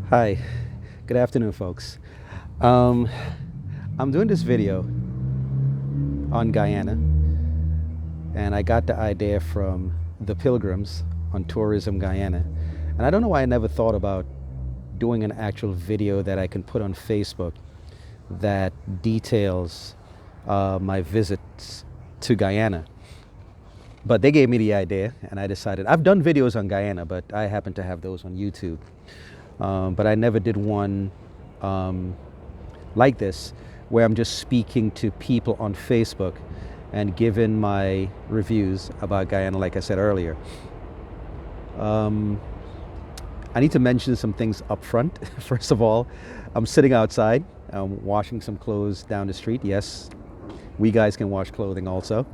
Hi, good afternoon, folks. Um, I'm doing this video on Guyana, and I got the idea from the Pilgrims on Tourism Guyana. And I don't know why I never thought about doing an actual video that I can put on Facebook that details my visits to Guyana. But they gave me the idea, and I decided I've done videos on Guyana, but I happen to have those on YouTube. But I never did one like this, where I'm just speaking to people on Facebook and giving my reviews about Guyana, like I said earlier. I need to mention some things up front. First of all, I'm sitting outside, I'm washing some clothes down the street. Yes, we guys can wash clothing also.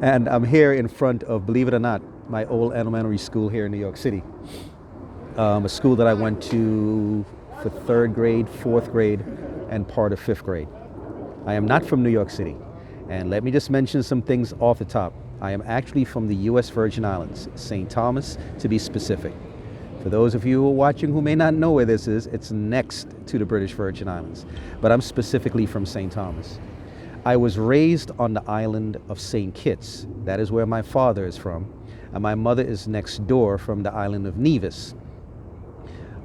And I'm here in front of, believe it or not, my old elementary school here in New York City. A school that I went to for third grade, fourth grade, and part of fifth grade. I am not from New York City. And let me just mention some things off the top. I am actually from the U.S. Virgin Islands, St. Thomas to be specific. For those of you who are watching who may not know where this is, it's next to the British Virgin Islands. But I'm specifically from St. Thomas. I was raised on the island of St. Kitts. That is where my father is from. And my mother is next door from the island of Nevis.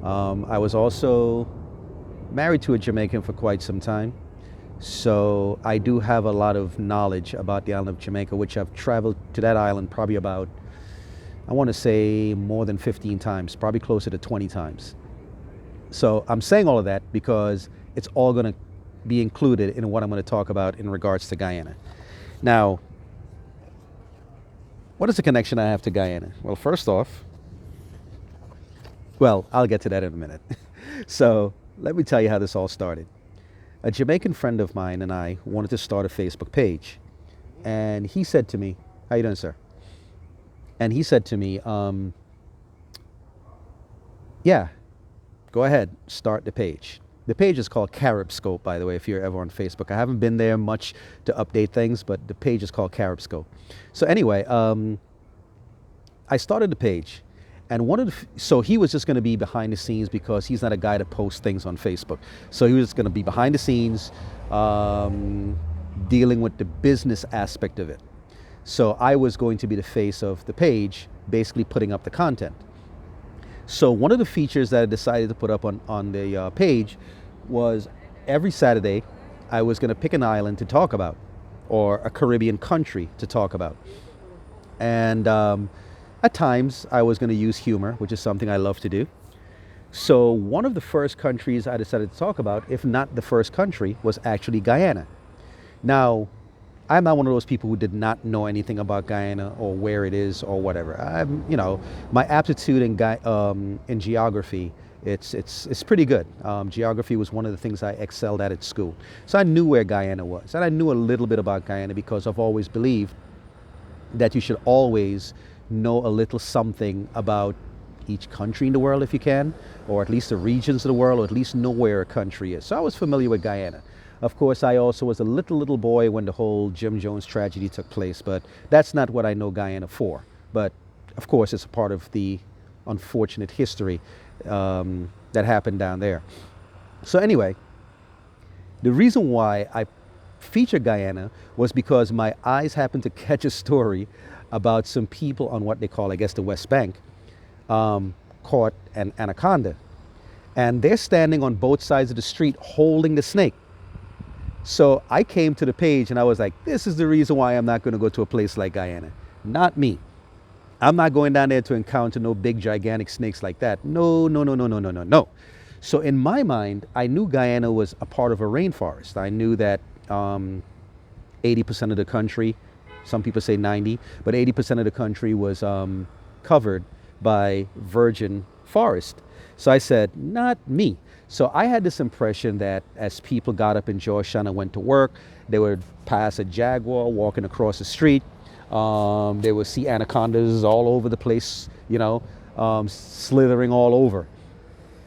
I was also married to a Jamaican for quite some time. So I do have a lot of knowledge about the island of Jamaica, which I've traveled to that island probably about, I want to say more than 15 times, probably closer to 20 times. So I'm saying all of that because it's all going to be included in what I'm going to talk about in regards to Guyana. Now, what is the connection I have to Guyana? Well, first off, I'll get to that in a minute. So let me tell you how this all started. A Jamaican friend of mine and I wanted to start a Facebook page. And he said to me, how you doing, sir? And he said to me, yeah, go ahead, start the page. The page is called Carib Scope, by the way, if you're ever on Facebook. I haven't been there much to update things, but the page is called Carib Scope. So anyway, I started the page. And so he was just going to be behind the scenes because he's not a guy to post things on Facebook. So he was going to be behind the scenes, dealing with the business aspect of it. So I was going to be the face of the page, basically putting up the content. So one of the features that I decided to put up on the page was every Saturday I was going to pick an island to talk about, or a Caribbean country to talk about. And at times, I was going to use humor, which is something I love to do. So one of the first countries I decided to talk about, if not the first country, was actually Guyana. Now, I'm not one of those people who did not know anything about Guyana or where it is or whatever. My aptitude in geography, it's pretty good. Geography was one of the things I excelled at school. So I knew where Guyana was. And I knew a little bit about Guyana because I've always believed that you should always know a little something about each country in the world if you can, or at least the regions of the world, or at least know where a country is. So I was familiar with Guyana. Of course, I also was a little boy when the whole Jim Jones tragedy took place, but that's not what I know Guyana for. But of course, it's a part of the unfortunate history that happened down there. So anyway, the reason why I featured Guyana was because my eyes happened to catch a story about some people on what they call, I guess, the West Bank, caught an anaconda. And they're standing on both sides of the street holding the snake. So I came to the page and I was like, this is the reason why I'm not going to go to a place like Guyana. Not me. I'm not going down there to encounter no big, gigantic snakes like that. No, no, no, no, no, no, no, no. So in my mind, I knew Guyana was a part of a rainforest. I knew that 80% of the country, some people say 90, but 80% of the country was covered by virgin forest. So I said, not me. So I had this impression that as people got up in Georgetown and went to work, they would pass a jaguar walking across the street. They would see anacondas all over the place, slithering all over.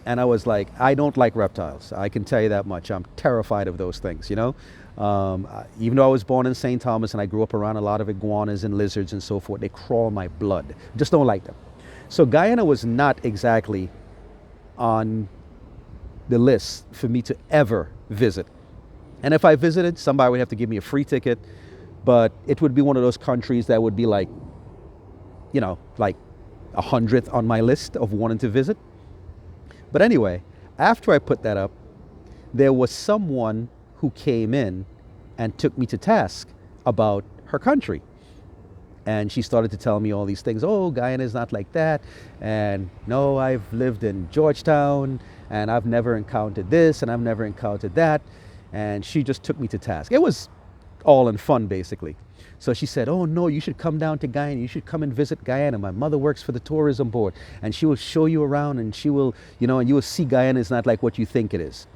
And I was like, I don't like reptiles. I can tell you that much. I'm terrified of those things, Even though I was born in St. Thomas and I grew up around a lot of iguanas and lizards and so forth, they crawl my blood. Just don't like them. So Guyana was not exactly on the list for me to ever visit. And if I visited, somebody would have to give me a free ticket, but it would be one of those countries that would be like, like 100th on my list of wanting to visit. But anyway, after I put that up, there was someone who came in and took me to task about her country. And she started to tell me all these things. Oh, Guyana is not like that. And no, I've lived in Georgetown and I've never encountered this and I've never encountered that. And she just took me to task. It was all in fun, basically. So she said, oh no, you should come down to Guyana. You should come and visit Guyana. My mother works for the tourism board and she will show you around and she will, and you will see Guyana is not like what you think it is.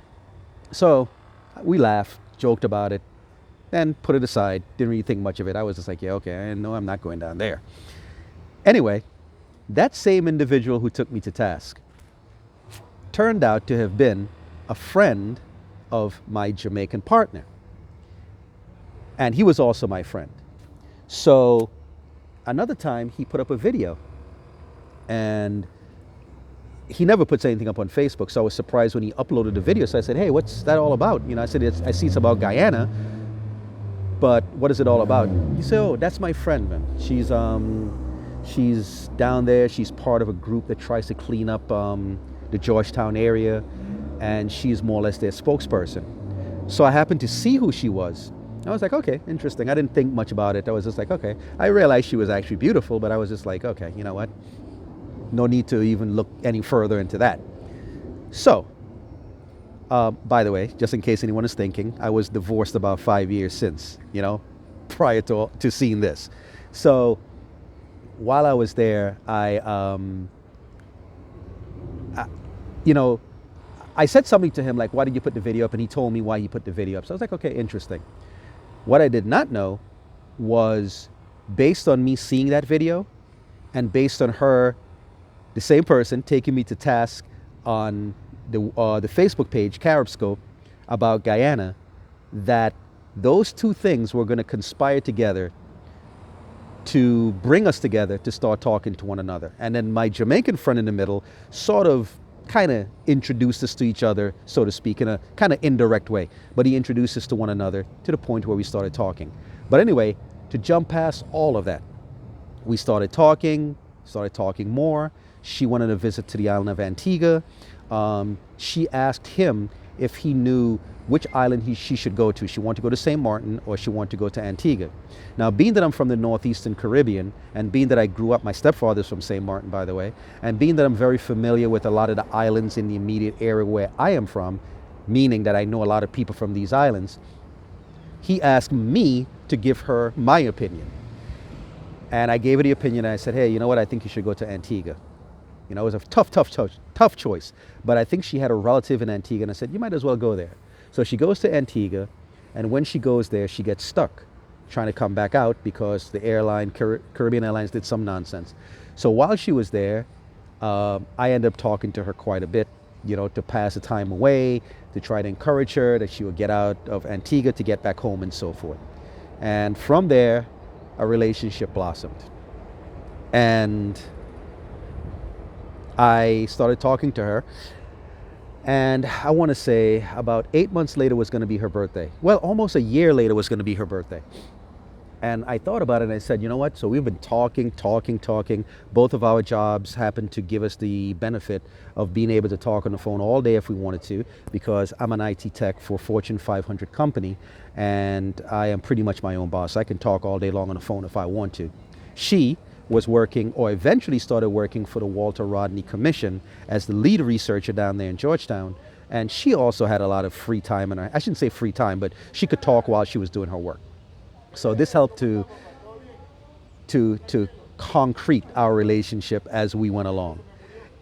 So we laughed, joked about it, and put it aside. Didn't really think much of it. I was just like, yeah, okay, I know I'm not going down there. Anyway, that same individual who took me to task turned out to have been a friend of my Jamaican partner. And he was also my friend. So another time he put up a video and he never puts anything up on Facebook. So I was surprised when he uploaded the video. So I said, hey, what's that all about? I said, I see it's about Guyana, but what is it all about? He said, oh, that's my friend, man. She's down there. She's part of a group that tries to clean up the Georgetown area. And she's more or less their spokesperson. So I happened to see who she was. I was like, okay, interesting. I didn't think much about it. I was just like, okay. I realized she was actually beautiful, but I was just like, okay, you know what? No need to even look any further into that. So, by the way, just in case anyone is thinking, I was divorced about 5 years since, prior to seeing this. So, while I was there, I said something to him like, why did you put the video up? And he told me why he put the video up. So I was like, okay, interesting. What I did not know was, based on me seeing that video and based on her, the same person, taking me to task on the Facebook page, CaribScope, about Guyana, that those two things were going to conspire together to bring us together to start talking to one another. And then my Jamaican friend in the middle sort of kind of introduced us to each other, so to speak, in a kind of indirect way. But he introduced us to one another to the point where we started talking. But anyway, to jump past all of that, we started talking more. She wanted a visit to the island of Antigua. She asked him if he knew which island she should go to. She wanted to go to St. Martin or she wanted to go to Antigua. Now, being that I'm from the northeastern Caribbean, and being that I grew up, my stepfather's from St. Martin, by the way, and being that I'm very familiar with a lot of the islands in the immediate area where I am from, meaning that I know a lot of people from these islands, he asked me to give her my opinion. And I gave her the opinion and I said, hey, you know what, I think you should go to Antigua. It was a tough choice. But I think she had a relative in Antigua and I said, you might as well go there. So she goes to Antigua, and when she goes there, she gets stuck trying to come back out because the airline, Caribbean Airlines, did some nonsense. So while she was there, I ended up talking to her quite a bit, to pass the time away, to try to encourage her that she would get out of Antigua to get back home and so forth. And from there, a relationship blossomed. And I started talking to her. And I want to say about 8 months later was going to be her birthday. Well, almost a year later was going to be her birthday. And I thought about it and I said, you know what? So we've been talking. Both of our jobs happen to give us the benefit of being able to talk on the phone all day if we wanted to, because I'm an IT tech for a Fortune 500 company and I am pretty much my own boss. I can talk all day long on the phone if I want to. She was working, or eventually started working, for the Walter Rodney Commission as the lead researcher down there in Georgetown. And she also had a lot of free time in her, I shouldn't say free time, but she could talk while she was doing her work. So this helped to concrete our relationship as we went along.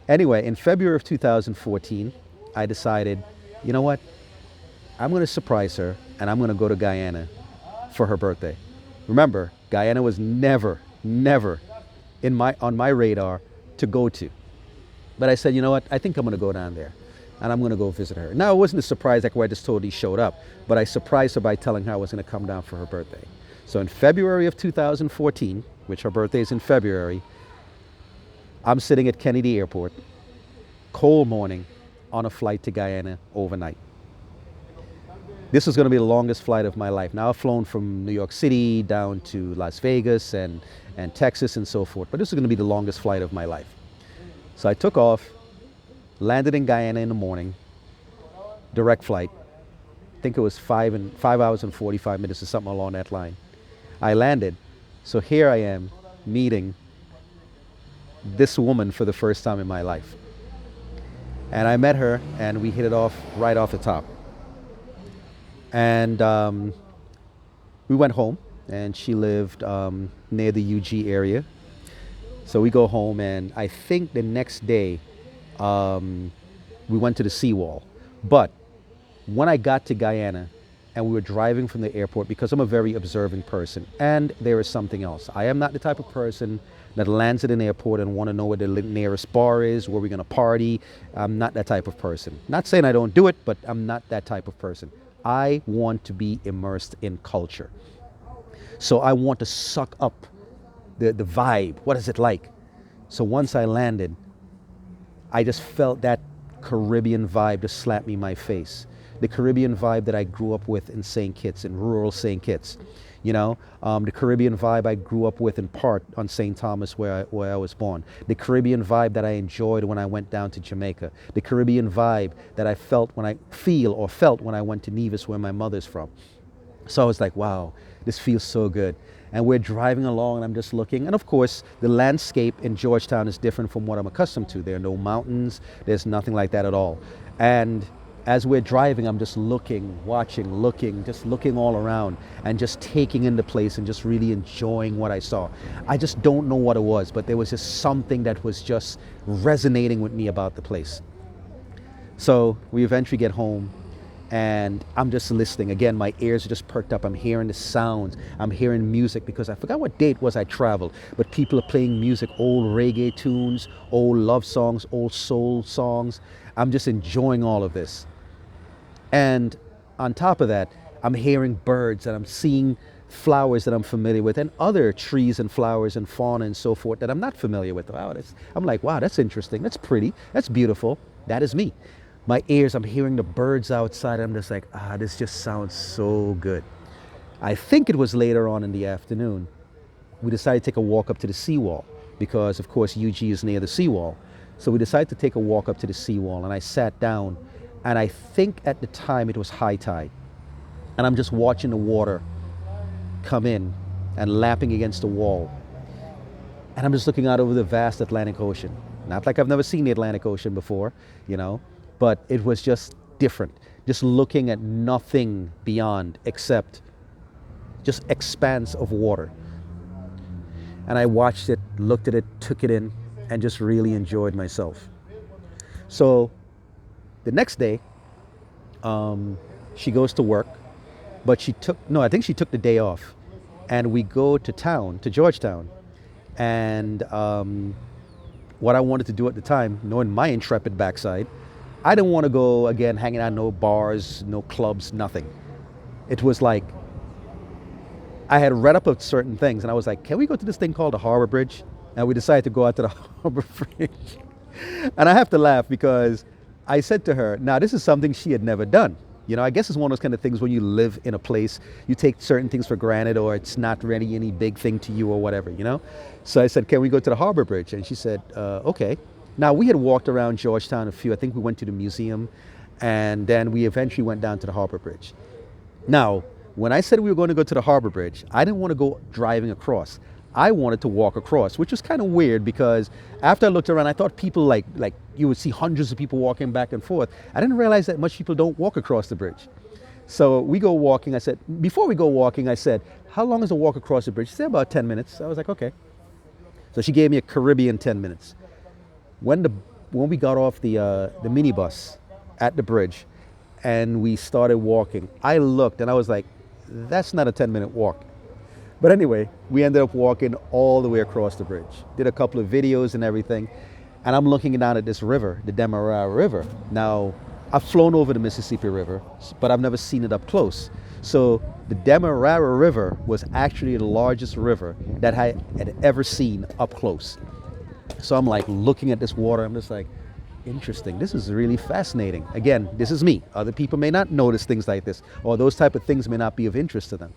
Anyway, in February of 2014, I decided, you know what? I'm going to surprise her and I'm going to go to Guyana for her birthday. Remember, Guyana was never on my radar to go to. But I said, you know what, I think I'm gonna go down there and I'm gonna go visit her. Now, it wasn't a surprise like where I just totally showed up, but I surprised her by telling her I was gonna come down for her birthday. So in February of 2014, which her birthday is in February, I'm sitting at Kennedy Airport cold morning on a flight to Guyana overnight. This was going to be the longest flight of my life. Now I've flown from New York City down to Las Vegas and Texas and so forth, but this is going to be the longest flight of my life. So I took off, landed in Guyana in the morning, direct flight. I think it was 5 hours and 45 minutes or something along that line. I landed. So here I am meeting this woman for the first time in my life. And I met her and we hit it off right off the top. And we went home, and she lived near the UG area. So we go home, and I think the next day we went to the seawall. But when I got to Guyana and we were driving from the airport, because I'm a very observant person, and there is something else. I am not the type of person that lands at an airport and want to know where the nearest bar is, where we're going to party. I'm not that type of person. Not saying I don't do it, but I'm not that type of person. I want to be immersed in culture. So I want to suck up the vibe. What is it like? So once I landed, I just felt that Caribbean vibe just slap me in my face. The Caribbean vibe that I grew up with in St. Kitts, in rural St. Kitts. You know, the Caribbean vibe I grew up with in part on St. Thomas where I was born. The Caribbean vibe that I enjoyed when I went down to Jamaica. The Caribbean vibe that I felt when I went to Nevis where my mother's from. So I was like, wow, this feels so good. And we're driving along and I'm just looking. And of course, the landscape in Georgetown is different from what I'm accustomed to. There are no mountains. There's nothing like that at all. And as we're driving, I'm just looking, watching, just looking all around and just taking in the place and just really enjoying what I saw. I just don't know what it was, but there was just something that was just resonating with me about the place. So we eventually get home and I'm just listening. Again, my ears are just perked up. I'm hearing the sounds. I'm hearing music because I forgot what date was I traveled, but people are playing music, old reggae tunes, old love songs, old soul songs. I'm just enjoying all of this. And on top of that, I'm hearing birds and I'm seeing flowers that I'm familiar with and other trees and flowers and fauna and so forth that I'm not familiar with. Wow, I'm like, wow, that's interesting. That's pretty. That's beautiful. That is me. My ears, I'm hearing the birds outside. I'm just like, this just sounds so good. I think it was later on in the afternoon, we decided to take a walk up to the seawall because, of course, UG is near the seawall. So we decided to take a walk up to the seawall and I sat down. And I think at the time it was high tide. And I'm just watching the water come in and lapping against the wall. And I'm just looking out over the vast Atlantic Ocean. Not like I've never seen the Atlantic Ocean before, you know, but it was just different. Just looking at nothing beyond except just expanse of water. And I watched it, looked at it, took it in, and just really enjoyed myself. So the next day, she goes to work, but I think she took the day off. And we go to town, to Georgetown. And what I wanted to do at the time, knowing my intrepid backside, I didn't want to go, again, hanging out, no bars, no clubs, nothing. It was like, I had read up of certain things, and I was like, can we go to this thing called the Harbor Bridge? And we decided to go out to the Harbor Bridge. And I have to laugh because I said to her, now this is something she had never done. You know, I guess it's one of those kind of things when you live in a place, you take certain things for granted or it's not really any big thing to you or whatever, you know? So I said, can we go to the Harbor Bridge? And she said, okay. Now we had walked around Georgetown I think we went to the museum and then we eventually went down to the Harbor Bridge. Now, when I said we were going to go to the Harbor Bridge, I didn't want to go driving across. I wanted to walk across, which was kind of weird because after I looked around, I thought people like you would see hundreds of people walking back and forth. I didn't realize that much people don't walk across the bridge. So we go walking. I said, before we go walking, I said, how long is a walk across the bridge? She said, about 10 minutes. I was like, okay. So she gave me a Caribbean 10 minutes. When we got off the minibus at the bridge and we started walking, I looked and I was like, that's not a 10-minute walk. But anyway, we ended up walking all the way across the bridge. Did a couple of videos and everything. And I'm looking down at this river, the Demerara River. Now, I've flown over the Mississippi River, but I've never seen it up close. So the Demerara River was actually the largest river that I had ever seen up close. So I'm like looking at this water. I'm just like, interesting. This is really fascinating. Again, this is me. Other people may not notice things like this, or those type of things may not be of interest to them.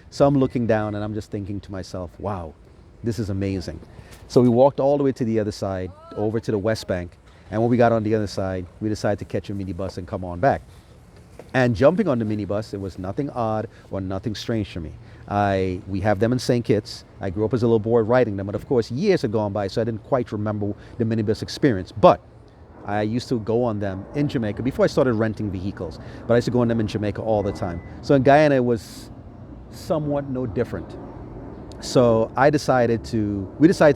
So I'm looking down and I'm just thinking to myself, wow, this is amazing. So we walked all the way to the other side, over to the West Bank. And when we got on the other side, we decided to catch a minibus and come on back. And jumping on the minibus, it was nothing odd or nothing strange for me. We have them in St. Kitts. I grew up as a little boy riding them, but of course years had gone by, so I didn't quite remember the minibus experience. But I used to go on them in Jamaica before I started renting vehicles. But I used to go on them in Jamaica all the time. So in Guyana, it was somewhat no different. So we decided to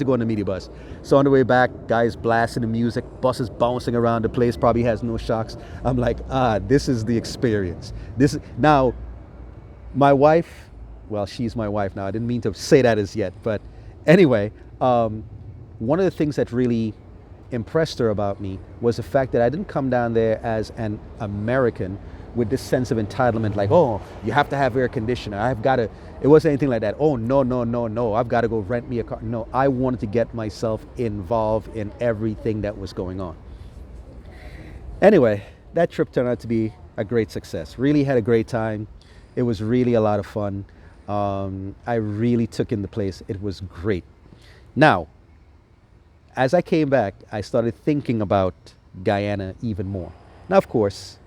go on the minibus. So on the way back, guys blasting the music, buses bouncing around the place, probably has no shocks. I'm like, this is the experience. Now, my wife, well, she's my wife now. I didn't mean to say that as yet, but anyway, one of the things that really impressed her about me was the fact that I didn't come down there as an American with this sense of entitlement, like, oh, you have to have air conditioner. It wasn't anything like that. Oh, no, I've got to go rent me a car. No, I wanted to get myself involved in everything that was going on. Anyway, that trip turned out to be a great success. Really had a great time. It was really a lot of fun. I really took in the place. It was great. Now, as I came back, I started thinking about Guyana even more. Now, of course,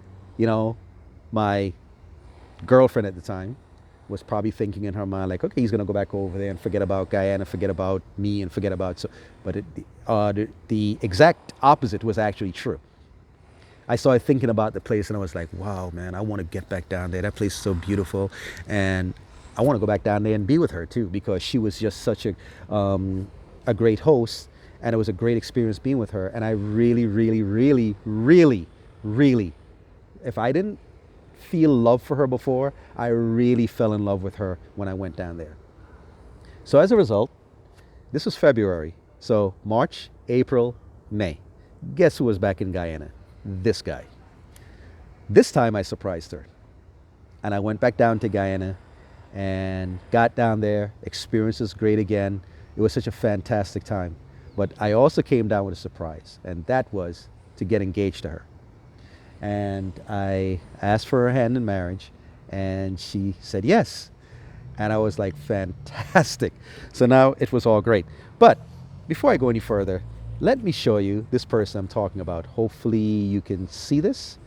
my girlfriend at the time was probably thinking in her mind, like, okay, he's going to go back over there and forget about Guyana, forget about me, and forget about... But the exact opposite was actually true. I started thinking about the place, and I was like, wow, man, I want to get back down there. That place is so beautiful. And I want to go back down there and be with her, too, because she was just such a great host, and it was a great experience being with her. And I really, really, really, really, really, if I didn't feel love for her before, I really fell in love with her when I went down there. So as a result, this was February. So March, April, May. Guess who was back in Guyana? This guy. This time I surprised her. And I went back down to Guyana and got down there. Experience was great again. It was such a fantastic time. But I also came down with a surprise, and that was to get engaged to her. And I asked for her hand in marriage, and she said yes. And I was like, fantastic. So now it was all great. But before I go any further, let me show you this person I'm talking about. Hopefully you can see this.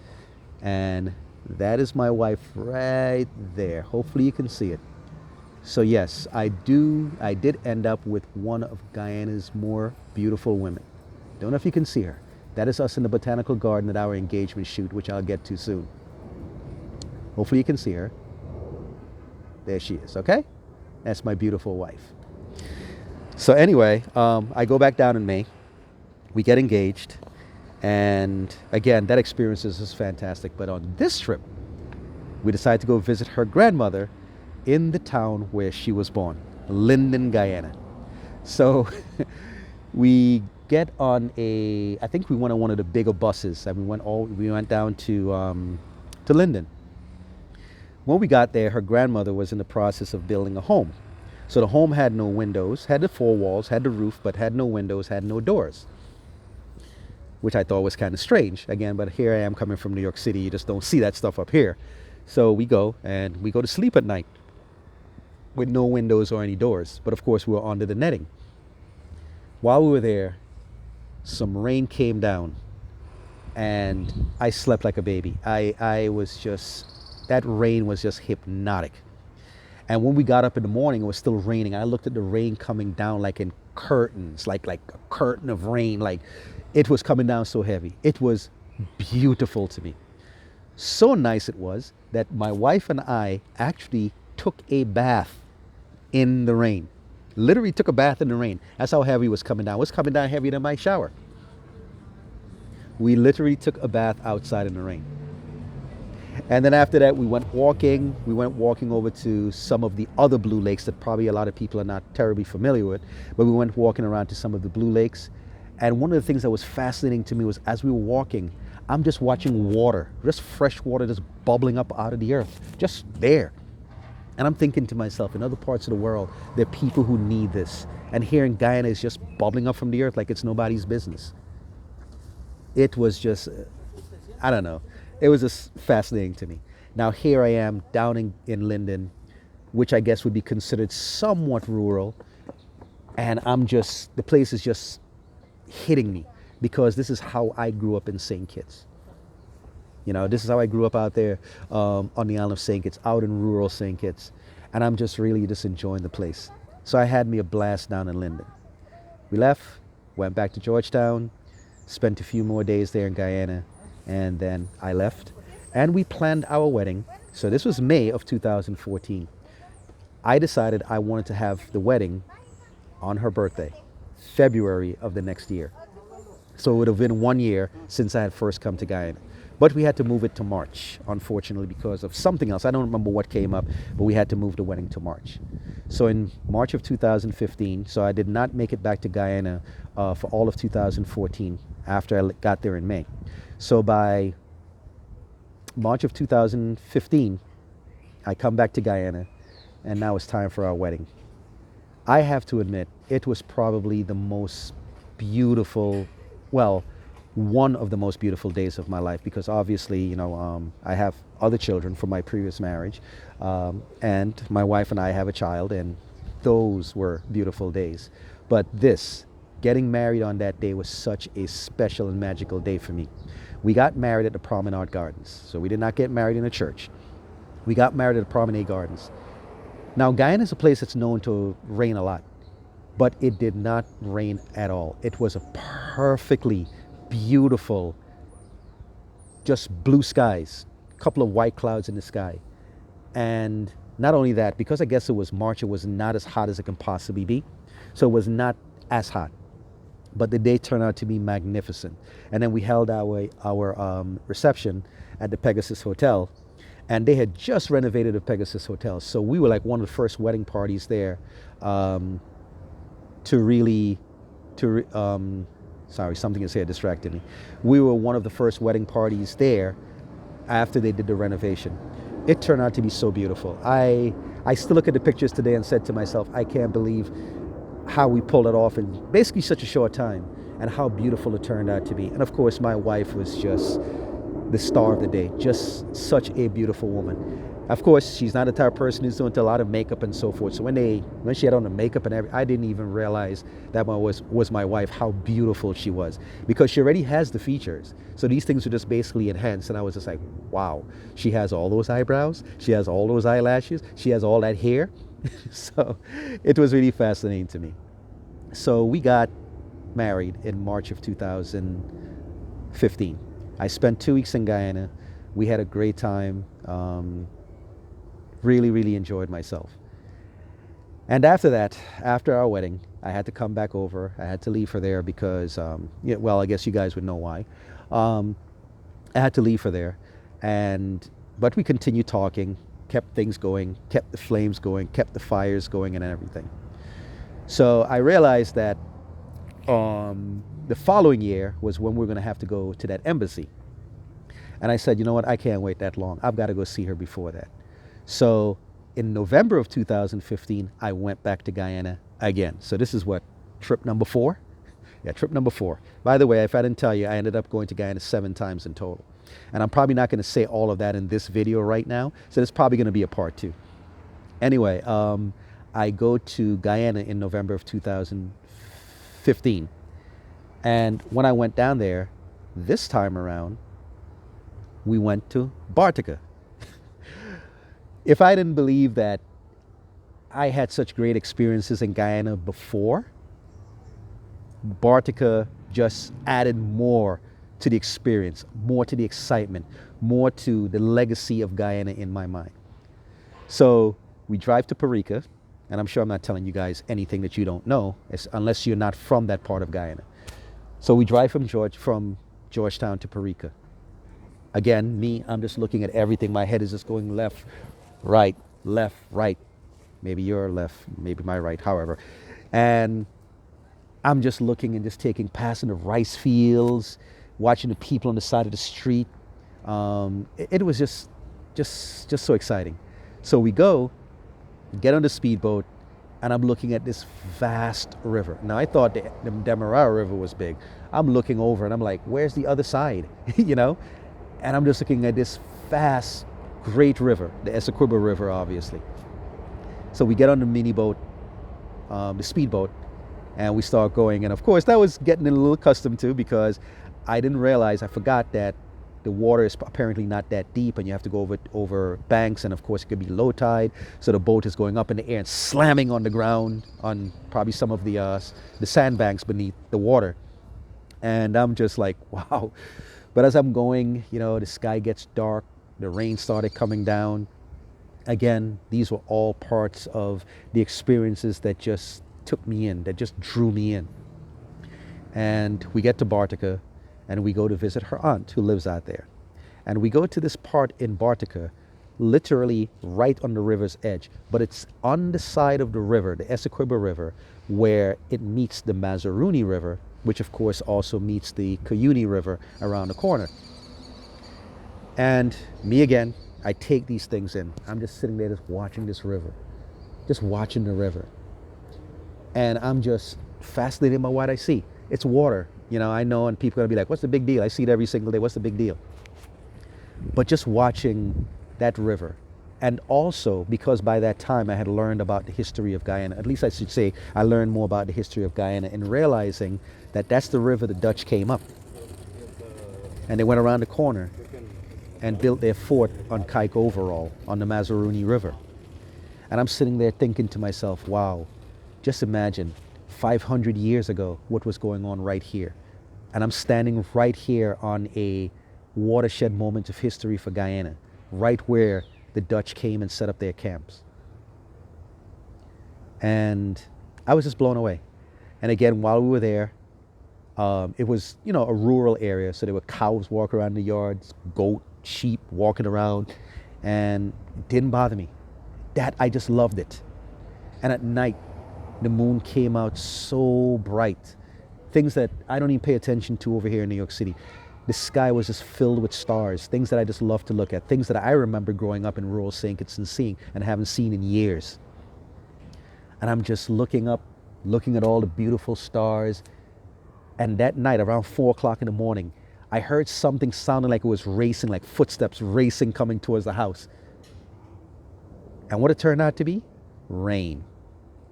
And that is my wife right there. Hopefully you can see it. So yes, I did end up with one of Guyana's more beautiful women. Don't know if you can see her. That is us in the botanical garden at our engagement shoot, which I'll get to soon. Hopefully you can see her. There she is, okay? That's my beautiful wife. So anyway, I go back down in May. We get engaged. And again, that experience is fantastic. But on this trip, we decided to go visit her grandmother in the town where she was born, Linden, Guyana. So we get on I think we went on one of the bigger buses, and we went down to Linden. When we got there, her grandmother was in the process of building a home. So the home had no windows, had the four walls, had the roof, but had no windows, had no doors, which I thought was kind of strange. Again, but here I am coming from New York City. You just don't see that stuff up here. So we go to sleep at night with no windows or any doors. But of course, we were under the netting. While we were there, some rain came down, and I slept like a baby. That rain was just hypnotic. And when we got up in the morning, it was still raining. I looked at the rain coming down like in curtains, like a curtain of rain. Like it was coming down so heavy. It was beautiful to me. So nice it was that my wife and I actually took a bath in the rain. Literally took a bath in the rain. That's how heavy it was coming down. It was coming down heavier than my shower. We literally took a bath outside in the rain. And then after that, we went walking. We went walking over to some of the other blue lakes that probably a lot of people are not terribly familiar with. But we went walking around to some of the blue lakes. And one of the things that was fascinating to me was as we were walking, I'm just watching water, just fresh water just bubbling up out of the earth, just there. And I'm thinking to myself, in other parts of the world, there are people who need this. And here in Guyana, it's just bubbling up from the earth like it's nobody's business. It was just, I don't know. It was just fascinating to me. Now here I am down in Linden, which I guess would be considered somewhat rural, and the place is just hitting me because this is how I grew up in St. Kitts. You know, this is how I grew up out there on the island of St. Kitts, out in rural St. Kitts, and I'm just really just enjoying the place. So I had me a blast down in Linden. We left, went back to Georgetown, spent a few more days there in Guyana, and then I left, and we planned our wedding. So this was May of 2014. I decided I wanted to have the wedding on her birthday, February of the next year. So it would have been 1 year since I had first come to Guyana. But we had to move it to March, unfortunately, because of something else. I don't remember what came up, but we had to move the wedding to March. So in March of 2015, so I did not make it back to Guyana for all of 2014 after I got there in May. So by March of 2015, I come back to Guyana, and now it's time for our wedding. I have to admit, it was probably the most beautiful, well, one of the most beautiful days of my life, because obviously, you know, I have other children from my previous marriage, and my wife and I have a child, and those were beautiful days. But getting married on that day was such a special and magical day for me. We got married at the Promenade Gardens, so we did not get married in a church. We got married at the Promenade Gardens. Now, Guyana is a place that's known to rain a lot, but it did not rain at all. It was a perfectly beautiful, just blue skies, a couple of white clouds in the sky. And not only that, because I guess it was March, it was not as hot as it can possibly be. So it was not as hot, but the day turned out to be magnificent. And then we held our reception at the Pegasus Hotel, and they had just renovated the Pegasus Hotel. So we were like one of the first wedding parties there sorry, something is here distracted me. We were one of the first wedding parties there after they did the renovation. It turned out to be so beautiful. I still look at the pictures today and said to myself, I can't believe how we pulled it off in basically such a short time and how beautiful it turned out to be. And of course, my wife was just the star of the day, just such a beautiful woman. Of course, she's not the type of person who's doing a lot of makeup and so forth. So when she had on the makeup and everything, I didn't even realize that was my wife, how beautiful she was, because she already has the features. So these things were just basically enhanced, and I was just like, wow, she has all those eyebrows, she has all those eyelashes, she has all that hair. So it was really fascinating to me. So we got married in March of 2015. I spent 2 weeks in Guyana. We had a great time. Really, really enjoyed myself. And after that, after our wedding, I had to come back over. I had to leave her there because, well, I guess you guys would know why. I had to leave her there. But we continued talking, kept things going, kept the flames going, kept the fires going and everything. So I realized that the following year was when we were going to have to go to that embassy. And I said, you know what, I can't wait that long. I've got to go see her before that. So in November of 2015, I went back to Guyana again. So this is what, trip number 4? Yeah, trip number 4. By the way, if I didn't tell you, I ended up going to Guyana 7 times in total. And I'm probably not going to say all of that in this video right now. So there's probably going to be a part 2. Anyway, I go to Guyana in November of 2015. And when I went down there, this time around, we went to Bartica. If I didn't believe that I had such great experiences in Guyana before, Bartica just added more to the experience, more to the excitement, more to the legacy of Guyana in my mind. So we drive to Bartica, and I'm sure I'm not telling you guys anything that you don't know, unless you're not from that part of Guyana. So we drive from Georgetown to Bartica. Again, I'm just looking at everything. My head is just going left, right. Maybe your left, maybe my right, however. And I'm just looking and just passing the rice fields, watching the people on the side of the street. It was just so exciting. So we get on the speedboat, and I'm looking at this vast river. Now I thought the Demerara River was big. I'm looking over and I'm like, where's the other side? You know? And I'm just looking at this vast, great river, the Essequibo River, obviously. So we get on the mini boat, the speedboat, and we start going. And of course, that was getting a little accustomed to, because I didn't realize, I forgot that the water is apparently not that deep, and you have to go over banks, and of course it could be low tide, so the boat is going up in the air and slamming on the ground on probably some of the sandbanks beneath the water. And I'm just like, wow. But as I'm going, you know, the sky gets dark, the rain started coming down. Again, these were all parts of the experiences that just took me in, that just drew me in. And we get to Bartica, and we go to visit her aunt who lives out there. And we go to this part in Bartica, literally right on the river's edge, but it's on the side of the river, the Essequibo River, where it meets the Mazaruni River, which of course also meets the Cuyuni River around the corner. And me again, I take these things in. I'm just sitting there just watching this river, just watching the river. And I'm just fascinated by what I see. It's water. You know, I know, and people are gonna be like, what's the big deal? I see it every single day. What's the big deal? But just watching that river, and also because by that time I had learned about the history of Guyana, at least I should say I learned more about the history of Guyana, and realizing that that's the river the Dutch came up. And they went around the corner and built their fort on Kike Overall on the Mazaruni River. And I'm sitting there thinking to myself, wow, just imagine 500 years ago what was going on right here. And I'm standing right here on a watershed moment of history for Guyana, right where the Dutch came and set up their camps. And I was just blown away. And again, while we were there, it was, you know, a rural area, so there were cows walking around the yards, goat, sheep walking around, and it didn't bother me. That, I just loved it. And at night, the moon came out so bright. Things that I don't even pay attention to over here in New York City. The sky was just filled with stars, things that I just love to look at, things that I remember growing up in rural St. Kitts and seeing and haven't seen in years. And I'm just looking up, looking at all the beautiful stars. And that night, around 4 o'clock in the morning, I heard something sounding like it was racing, like footsteps racing coming towards the house. And what it turned out to be? Rain.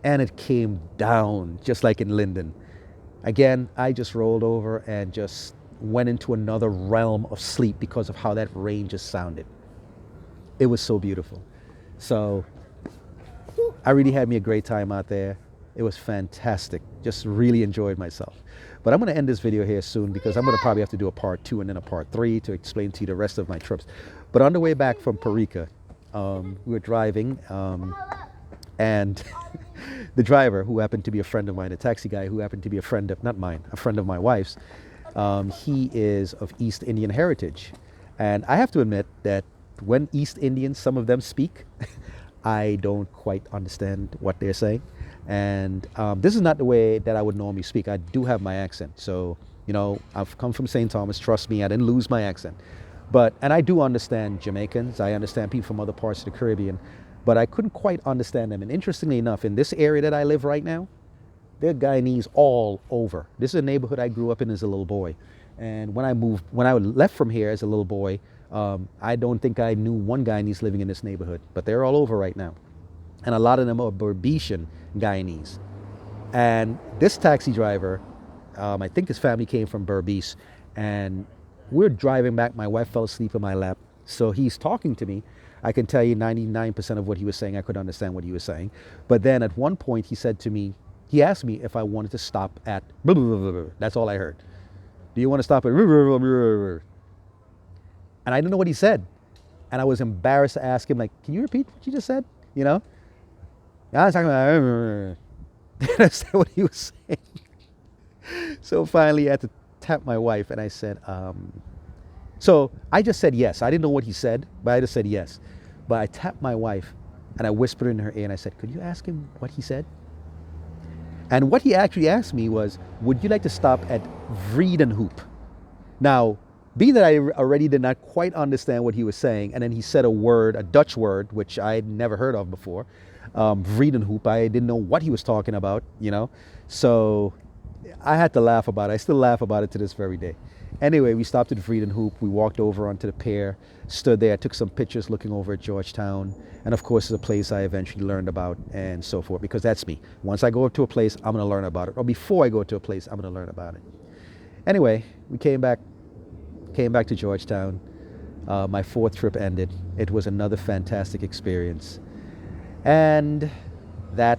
And it came down, just like in Linden. Again, I just rolled over and just went into another realm of sleep because of how that rain just sounded. It was so beautiful. So I really had me a great time out there. It was fantastic. Just really enjoyed myself. But I'm going to end this video here soon, because I'm going to probably have to do a part 2 and then a part 3 to explain to you the rest of my trips. But on the way back from Bartica, we were driving, and the driver, who happened to be a friend of mine, the taxi guy who happened to be a friend of, not mine, a friend of my wife's, he is of East Indian heritage. And I have to admit that when East Indians, some of them speak, I don't quite understand what they're saying. And this is not the way that I would normally speak. I do have my accent. So, you know, I've come from St. Thomas. Trust me, I didn't lose my accent. And I do understand Jamaicans. I understand people from other parts of the Caribbean. But I couldn't quite understand them. And interestingly enough, in this area that I live right now, there are Guyanese all over. This is a neighborhood I grew up in as a little boy. And when I left from here as a little boy, I don't think I knew one Guyanese living in this neighborhood. But they're all over right now. And a lot of them are Berbetian Guyanese. And this taxi driver, I think his family came from Berbice. And we're driving back. My wife fell asleep in my lap. So he's talking to me. I can tell you 99% of what he was saying, I could understand what he was saying. But then at one point he said to me, he asked me if I wanted to stop at blah, blah, blah, blah, blah. That's all I heard. Do you want to stop at blah, blah, blah, blah, blah? And I didn't know what he said. And I was embarrassed to ask him, like, can you repeat what you just said? You know? I was talking about, that's what he was saying. So finally I had to tap my wife, and I said, so I just said yes. I didn't know what he said, but I just said yes. But I tapped my wife and I whispered in her ear and I said, could you ask him what he said? And what he actually asked me was, would you like to stop at Vredenhoop? Now, Being that I already did not quite understand what he was saying, and then he said a word, a Dutch word, which I had never heard of before, Vredenhoop. I didn't know what he was talking about, you know. So I had to laugh about it. I still laugh about it to this very day. Anyway, we stopped at Vredenhoop. We walked over onto the pier, stood there, took some pictures looking over at Georgetown. And of course, it's a place I eventually learned about and so forth, because that's me. Once I go up to a place, I'm going to learn about it. Or before I go to a place, I'm going to learn about it. Anyway, we came back to Georgetown. My 4th trip ended. It was another fantastic experience. And that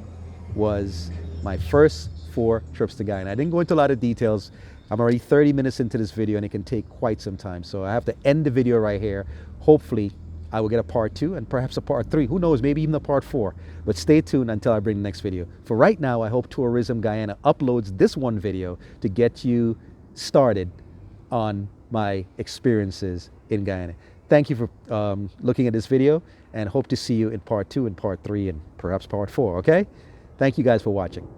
was my first 4 trips to Guyana. I didn't go into a lot of details. I'm already 30 minutes into this video and it can take quite some time. So I have to end the video right here. Hopefully I will get a part 2 and perhaps a part 3. Who knows, maybe even a part 4. But stay tuned until I bring the next video. For right now, I hope Tourism Guyana uploads this one video to get you started on my experiences in Guyana. Thank you for looking at this video, and hope to see you in part 2 and part 3 and perhaps part 4, okay? Thank you guys for watching.